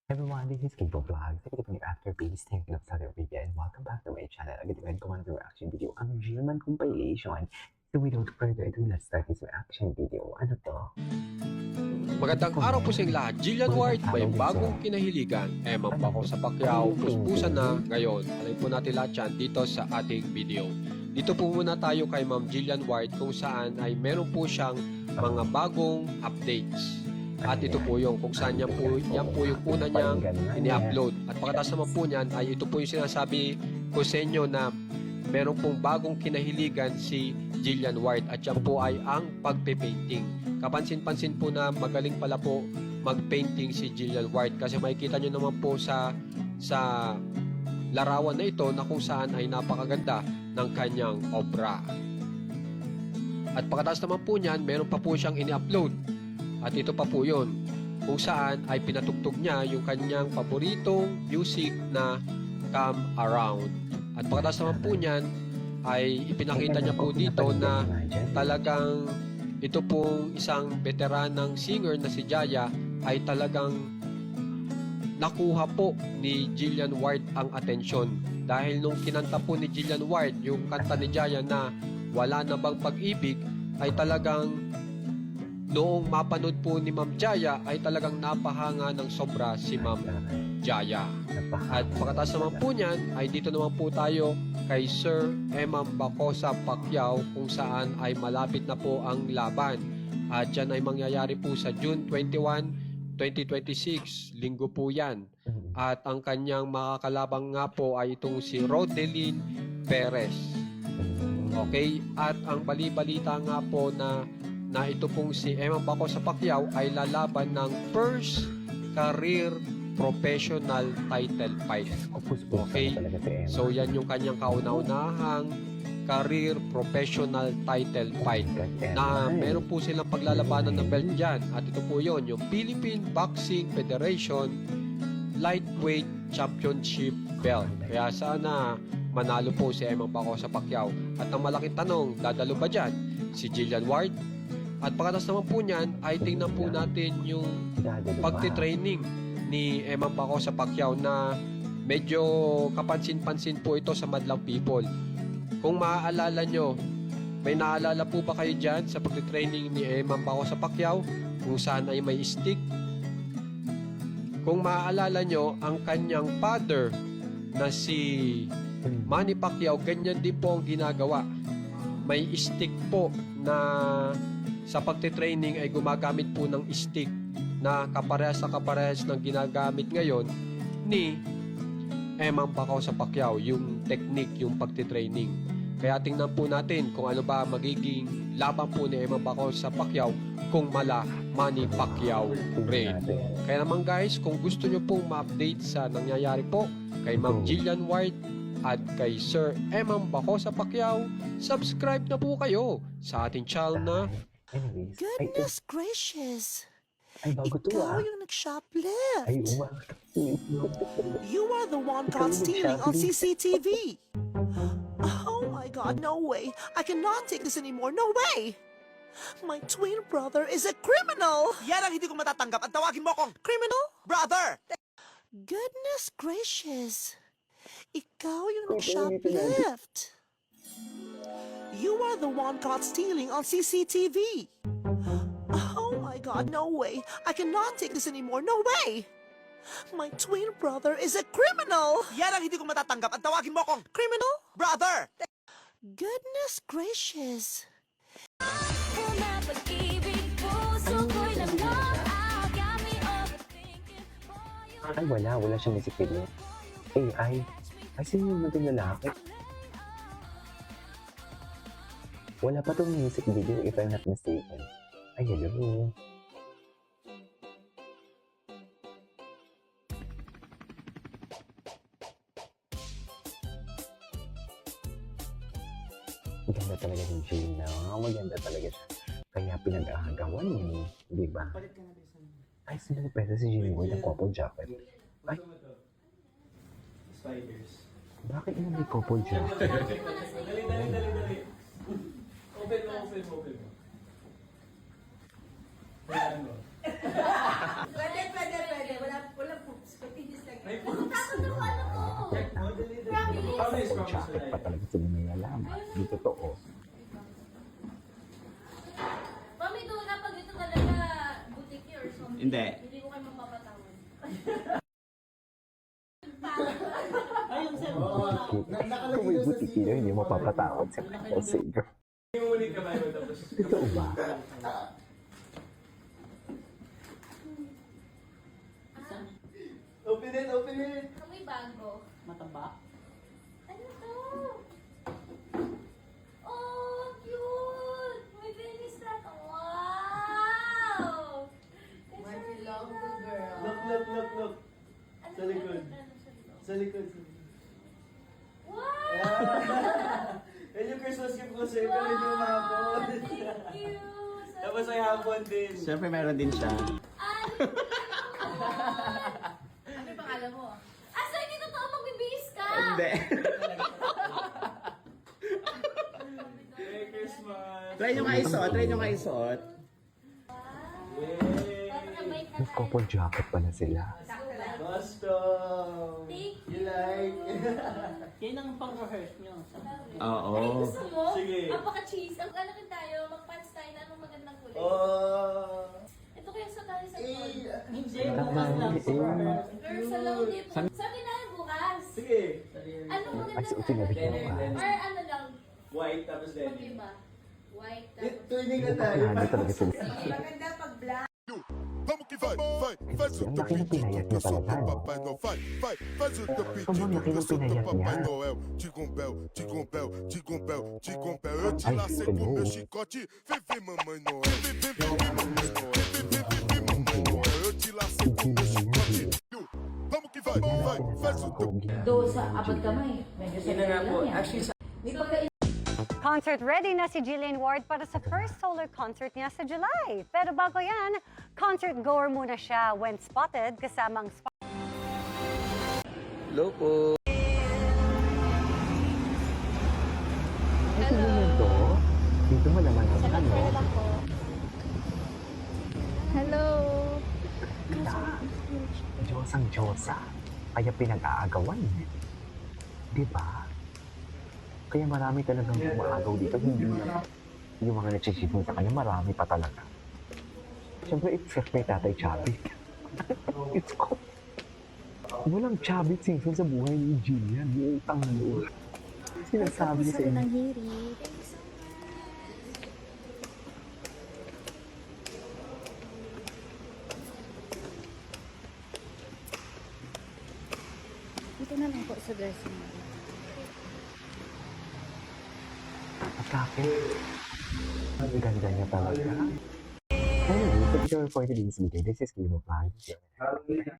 Everyone, this is Kimbo Vlogs. Again po yung After Peace. Thank you for Saudi Arabia and welcome back to my channel. Again ko man yung reaction video. Ang Gilman compilation. So without further ado, let's start this reaction video. Ano to? Magandang araw po sa lahat. Jillian White may bagong kinahiligan. Eman pa ko sa Pacquiao, puspusan na ngayon. Alam po natin lahat yan dito sa ating video. Dito po muna tayo kay Ma'am Jillian White kung saan ay meron po siyang mga bagong updates. At ito po yung kung saan yan po yung una niyang ini-upload. At pagkatapos naman po niyan ay ito po yung sinasabi ko sa inyo na meron pong bagong kinahiligan si Jillian White at yan po ay ang pagpe-painting. Kapansin-pansin po na magaling pala po mag-painting si Jillian White kasi makikita nyo naman po sa larawan na ito na kung saan ay napakaganda ng kanyang obra. At pagkatapos naman po niyan, meron pa po siyang ini-upload. At ito pa po yun, kung saan ay pinatugtog niya yung kanyang paboritong music na Come Around. At pagkatapos naman po niyan, ay ipinakita niya po dito na talagang ito pong isang veteranang singer na si Jaya ay talagang nakuha po ni Jillian White ang atensyon. Dahil nung kinanta po ni Jillian White yung kanta ni Jaya na Wala Na Bang Pag-ibig ay talagang noong mapanood po ni Ma'am Jaya ay talagang napahanga ng sobra si Ma'am Jaya. At pagkatapos naman po niyan ay dito naman po tayo kay Sir Emam Bacosa Pacquiao kung saan ay malapit na po ang laban. At yan ay mangyayari po sa June 21, 2026. Linggo po yan. At ang kanyang makakalabang nga po ay itong si Rodelyn Perez. Okay? At ang bali-balita nga po na ito pong si Emam Bacosa Pacquiao ay lalaban ng first career professional title fight. Okay? So yan yung kanyang kauna-unahang career professional title fight na meron po silang paglalabanan ng belt dyan. At ito po yun, yung Philippine Boxing Federation Lightweight Championship belt. Kaya sana manalo po si Emam Bacosa Pacquiao. At ang malaking tanong, dadalo ba dyan si Jillian White? At pagkatapos naman po niyan, ay tingnan po natin yung pagtitraining ni Emam Bacosa Pacquiao na medyo kapansin-pansin po ito sa madlang people. Kung maaalala nyo, may naalala po ba kayo dyan sa pagtitraining ni Emam Bacosa Pacquiao kung saan ay may stick? Kung maaalala nyo, ang kanyang father na si Manny Pacquiao, ganyan din po ang ginagawa. May stick po na sa pagtitraining ay gumagamit po ng stick na kaparehas sa kaparehas ng ginagamit ngayon ni Emam Bacosa Pacquiao, yung technique, yung pagtitraining. Kaya tingnan po natin kung ano ba magiging laban po ni Emam Bacosa Pacquiao kung mala Manny Pacquiao rin. Kaya naman guys, kung gusto nyo pong ma-update sa nangyayari po kay Ma'am Jillian White at kay Sir Emam Bacosa Pacquiao, subscribe na po kayo sa ating channel na Goodness gracious! Ay, bago to Ikaw yung nag-shoplift. Ay, You are the one caught stealing on CCTV. Oh my God, no way. I cannot take this anymore. No way! My twin brother is a criminal. Yan ang hindi ko matatanggap at tawagin mo akong Criminal? brother! Goodness gracious! Ikaw yung nag-shoplift. You are the one caught stealing on CCTV. Oh my God, no way. I cannot take this anymore. No way! My twin brother is a criminal. Yan ang hindi ko matatanggap at tawagin mo akong Criminal? brother! Goodness gracious! Ay, wala siyang music video. AI. Ay, sino yung natin lalaki? Wala pa tong music video if I'm not mistaken. Ay, hello. Maganda talaga si Gina. Maganda talaga siya. Kaya pinag-aagawan mo, di ba? Ay, sino ko pwede si Gina Boy ng couple jacket? Ay, Spiders. bakit mo may couple jacket? Dali. Open mo. Ayan mo. Pwede. Wala poops. Ako jacket pa talaga sila nilalaman. Di totoo. Mami, doon na pag ito talaga butik niyo or something. Hindi. Hindi ko kayo mapapatawad. Kung may butiki na, hindi mo papatawad sa Elsager. Huli ka ba yun tapos? Totoo ba? Open it, open it! Amoy bago. Mataba. Ano to? Oh, cute! May Venice rat. Wow! Might belong to girl. Look, look, look, look! Ano, Sa likod. ano, sa likod? Sa likod. Wow! Yan yung Christmas gift ko sa'yo, pero hindi mo Wow! mahapon. Thank you! So Tapos ay hapon din. Siyempre meron din siya. Ano yung pangalan mo? Asa hindi totoo magbibihis ka? Hindi. Merry Christmas! Try nyo nga isuot, try nyo nga isuot. Yay! May couple jacket pala sila. Custom! Thank You like? Yan ang pang-rehearse nyo. Oo. Ay, gusto mo? Sige. Apaka-cheese. Ang ano tayo, mag-pants tayo na anong magandang kulay. Oh! Ito kaya sa tayo sa Eh, Hindi, Tama, bukas lang eh. sa rehearse. Girl, sa lang dito. Sabi na bukas. Sige! Anong Ay, magandang suotin na rin ano? yun. Or ano lang, White tapos denim. mag-iba. White tapos. Tuwing na tayo. Hindi talaga sila. Maganda pag black. Vamos que vai, vai, faz o Ang teu laki ng pedido, pinayat que niya eu sou talaga, teu no? Papai Noel. Vai, vai, faz o teu Sobrang pedido, laki que eu ng sou teu pinayat Papai niya. Noel. Jingle bell, jingle bell, jingle bell, jingle bell. Eu te Ai, lacei com hello. meu chicote. Vem, vem, mamãe Noel. Vem, vem, vem, vem, mamãe Noel. Vem, vem, vem, vem, mamãe Noel. Eu te lacei com meu chicote. Vamos que vai, vai, faz o teu Doon sa abad kamay, medyo sa lang yan. Actually, May pagka Concert ready na si Jillian Ward para sa first solo concert niya sa July. Pero bago yan, concert goer muna siya when spotted kasamang Hello po. Ay, sino yun to? Dito mo naman ang ano. Hello! Diyos ang Diyosa. Kaya pinag-aagawan. Di ba? Kaya marami talagang umaagaw dito. Hindi na yung mga nagsisipon sa kanya, marami pa talaga. Siyempre, expect may tatay Chabit. It's ko. Walang Chabit Simpson sa buhay ni Jillian. Yung tanglo. Sinasabi niya sa inyo. Dito na lang po sa dressing room. Atake. Ang ganda niya talaga. Anyway, thank you for today's video. This is Kimo Vlogs.